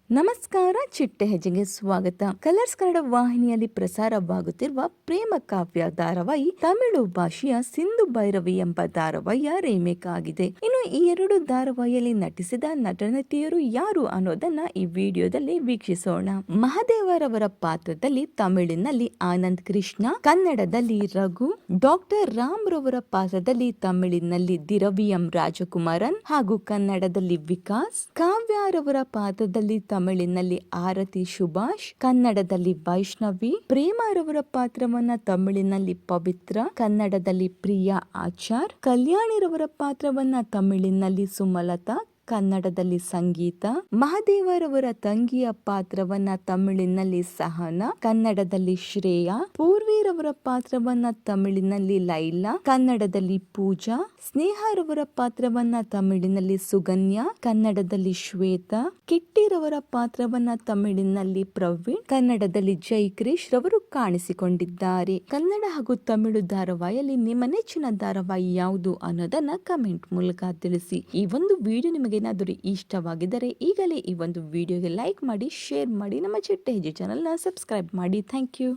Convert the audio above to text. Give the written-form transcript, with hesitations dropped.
ನಮಸ್ಕಾರ, ಚಿಟ್ಟೆ ಹೆಜ್ಜೆಗೆ ಸ್ವಾಗತ. ಕಲರ್ಸ್ ಕನ್ನಡ ವಾಹಿನಿಯಲ್ಲಿ ಪ್ರಸಾರವಾಗುತ್ತಿರುವ ಪ್ರೇಮ ಕಾವ್ಯ ಧಾರಾವಾಹಿ ತಮಿಳು ಭಾಷೆಯ ಸಿಂಧು ಭೈರವಿ ಎಂಬ ಧಾರಾವಾಹಿಯ ರೀಮೇಕ್ ಆಗಿದೆ. ಇನ್ನು ಈ ಎರಡು ಧಾರಾವಾಹಿಯಲ್ಲಿ ನಟಿಸಿದ ನಟನಟಿಯರು ಯಾರು ಅನ್ನೋದನ್ನ ಈ ವಿಡಿಯೋದಲ್ಲಿ ವೀಕ್ಷಿಸೋಣ. ಮಹದೇವರವರ ಪಾತ್ರದಲ್ಲಿ ತಮಿಳಿನಲ್ಲಿ ಆನಂದ್ ಕೃಷ್ಣ, ಕನ್ನಡದಲ್ಲಿ ರಘು, ಡಾಕ್ಟರ್ ರಾಮ್ ರವರ ಪಾತ್ರದಲ್ಲಿ ತಮಿಳಿನಲ್ಲಿ ದಿರವಿಯಂ ರಾಜಕುಮಾರನ್ ಹಾಗೂ ಕನ್ನಡದಲ್ಲಿ ವಿಕಾಸ್, ಕಾವ್ಯರವರ ಪಾತ್ರದಲ್ಲಿ ತಮಿಳಿನಲ್ಲಿ ಆರತಿ ಸುಭಾಷ್, ಕನ್ನಡದಲ್ಲಿ ವೈಷ್ಣವಿ, ಪ್ರೇಮರವರ ಪಾತ್ರವನ್ನ ತಮಿಳಿನಲ್ಲಿ ಪವಿತ್ರ, ಕನ್ನಡದಲ್ಲಿ ಪ್ರಿಯಾ ಆಚಾರ್, ಕಲ್ಯಾಣಿರವರ ಪಾತ್ರವನ್ನ ತಮಿಳಿನಲ್ಲಿ ಸುಮಲತಾ, ಕನ್ನಡದಲ್ಲಿ ಸಂಗೀತ, ಮಹದೇವರವರ ತಂಗಿಯ ಪಾತ್ರವನ್ನ ತಮಿಳಿನಲ್ಲಿ ಸಹನಾ, ಕನ್ನಡದಲ್ಲಿ ಶ್ರೇಯಾ, ಪೂರ್ವಿರವರ ಪಾತ್ರವನ್ನ ತಮಿಳಿನಲ್ಲಿ ಲೈಲಾ, ಕನ್ನಡದಲ್ಲಿ ಪೂಜಾ, ಸ್ನೇಹರವರ ಪಾತ್ರವನ್ನ ತಮಿಳಿನಲ್ಲಿ ಸುಗನ್ಯಾ, ಕನ್ನಡದಲ್ಲಿ ಶ್ವೇತಾ, ಕಿಟ್ಟಿರವರ ಪಾತ್ರವನ್ನ ತಮಿಳಿನಲ್ಲಿ ಪ್ರವೀಣ್, ಕನ್ನಡದಲ್ಲಿ ಜೈಕ್ರಿಶ್ ರವರು ಕಾಣಿಸಿಕೊಂಡಿದ್ದಾರೆ. ಕನ್ನಡ ಹಾಗೂ ತಮಿಳು ಧಾರಾವಾಹಿಯಲ್ಲಿ ನಿಮ್ಮ ನೆಚ್ಚಿನ ಧಾರಾವಾಹಿ ಯಾವುದು ಅನ್ನೋದನ್ನ ಕಮೆಂಟ್ ಮೂಲಕ ತಿಳಿಸಿ. ಈ ಒಂದು ವಿಡಿಯೋ ನಿಮಗೆ ಏನಾದರೂ ಇಷ್ಟವಾಗಿದ್ದರೆ ಈಗಲೇ ಈ ಒಂದು ವಿಡಿಯೋಗೆ ಲೈಕ್ ಮಾಡಿ, ಶೇರ್ ಮಾಡಿ, ನಮ್ಮ ಚಿಟ್ಟೆ ಹೆಜ್ಜೆ ಚಾನೆಲ್ನ ಸಬ್ಸ್ಕ್ರೈಬ್ ಮಾಡಿ. Thank you.